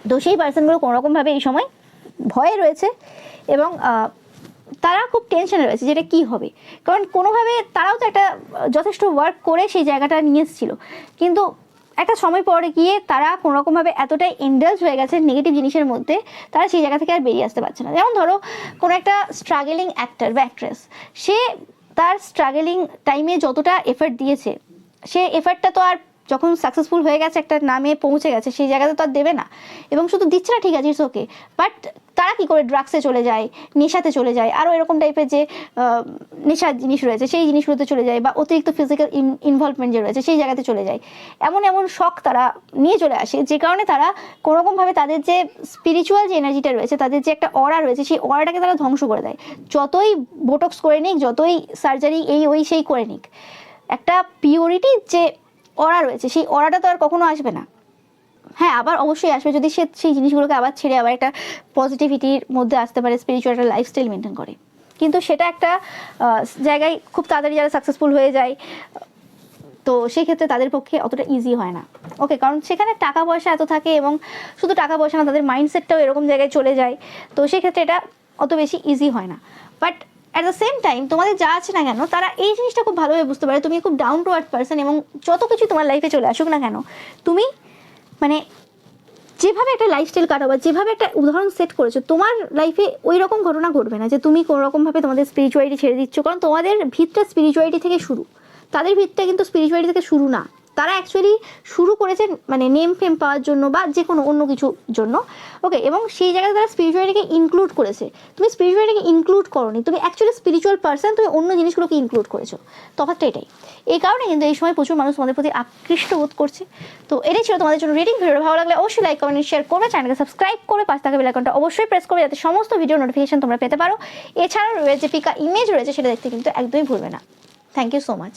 তো সেই পার্সনগুলো কোনোরকমভাবে এই সময় ভয়ে রয়েছে, এবং তারা খুব টেনশনে রয়েছে যেটা কী হবে, কারণ কোনোভাবে তারাও তো একটা যথেষ্ট ওয়ার্ক করে সেই জায়গাটা নিয়ে এসেছিল, কিন্তু একটা সময় পরে গিয়ে তারা কোনোরকমভাবে এতটাই ইন্ডালজ হয়ে গেছে নেগেটিভ জিনিসের মধ্যে, তারা সেই জায়গা থেকে আর বেরিয়ে আসতে পারছে না। যেমন ধরো কোনো একটা স্ট্রাগলিং অ্যাক্টর বা অ্যাক্ট্রেস, সে তার স্ট্রাগলিং টাইমে যতটা এফর্ট দিয়েছে, সে এফর্টটা তো আর যখন সাকসেসফুল হয়ে গেছে, একটা নামে পৌঁছে গেছে, সেই জায়গাতে তো আর দেবে না। এবং শুধু দিচ্ছে না, ঠিক আছে, ইটস ওকে, বাট তারা কী করে ড্রাগসে চলে যায়, নেশাতে চলে যায়, আরও এরকম টাইপের যে নেশার জিনিস রয়েছে সেই জিনিসগুলোতে চলে যায়, বা অতিরিক্ত ফিজিক্যাল ইনভলভমেন্ট যে রয়েছে সেই জায়গাতে চলে যায়। এমন এমন শখ তারা নিয়ে চলে আসে, যে কারণে তারা কোনোরকমভাবে তাদের যে স্পিরিচুয়াল যে এনার্জিটা রয়েছে, তাদের যে একটা অরা রয়েছে, সেই অরাটাকে তারা ধ্বংস করে দেয়। যতই বোটক্স করে নিক, যতই সার্জারি এই ওই সেই করে নিক, একটা পিওরিটি যে অরা রয়েছে, সেই অরাটা তো আর কখনো আসবে না। হ্যাঁ, আবার অবশ্যই আসবে যদি সে সেই জিনিসগুলোকে আবার ছেড়ে আবার একটা পজিটিভিটির মধ্যে আসতে পারে, স্পিরিচুয়াল একটা লাইফস্টাইল মেনটেন করে। কিন্তু সেটা একটা জায়গায় খুব তাড়াতাড়ি যারা সাকসেসফুল হয়ে যায়, তো সেই ক্ষেত্রে তাদের পক্ষে অতটা ইজি হয় না। ওকে, কারণ সেখানে টাকা পয়সা এত থাকে, এবং শুধু টাকা পয়সা না, তাদের মাইন্ডসেটটাও এরকম জায়গায় চলে যায়, তো সেক্ষেত্রে এটা অত বেশি ইজি হয় না। But at the same time তোমাদের যা আছে না কেন, তারা এই জিনিসটা খুব ভালোভাবে বুঝতে পারে তুমি খুব ডাউন টু আর্থ পার্সন, এবং যত কিছু তোমার লাইফে চলে আসুক না কেন, তুমি মানে যেভাবে একটা লাইফস্টাইল কাটাও বা যেভাবে একটা উদাহরণ সেট করেছো, তোমার লাইফে ওই রকম ঘটনা ঘটবে না যে তুমি কোনোরকমভাবে তোমাদের স্পিরিচুয়ালিটি ছেড়ে দিচ্ছ। কারণ তোমাদের ভিতটা স্পিরিচুয়ালিটি থেকে শুরু, তাদের ভিতটা কিন্তু স্পিরিচুয়ালিটি থেকে শুরু না। তারা অ্যাকচুয়ালি শুরু করেছে মানে নেম ফেম পাওয়ার জন্য বা যে কোনো অন্য কিছুর জন্য। ওকে, এবং সেই জায়গায় তারা স্পিরিচুয়ালিটিকে ইনক্লুড করেছে, তুমি স্পিরিচুয়ালিটিকে ইনক্লুড করোনি, তুমি অ্যাকচুয়ালি স্পিরিচুয়াল পার্সন, তুমি অন্য জিনিসগুলোকে ইনক্লুড করেছো। তফাৎটা এটাই। এই কারণে কিন্তু এই সময় প্রচুর মানুষ তোমাদের প্রতি আকৃষ্ট বোধ করছে। তো এটাই ছিল তোমাদের জন্য রিডিং। ভিডিও ভালো লাগলে অবশ্যই লাইক, কমেন্ট, শেয়ার করবে, চ্যানেলকে সাবস্ক্রাইব করে পাশে থাকা বেল আইকনটা অবশ্যই প্রেস করবে, যাতে সমস্ত ভিডিও নোটিফিকেশন তোমরা পেতে পারো। এছাড়াও রয়েছে পিকা ইমেজ রয়েছে, সেটা দেখতে কিন্তু একদমই ভুলবে না। Thank you so much.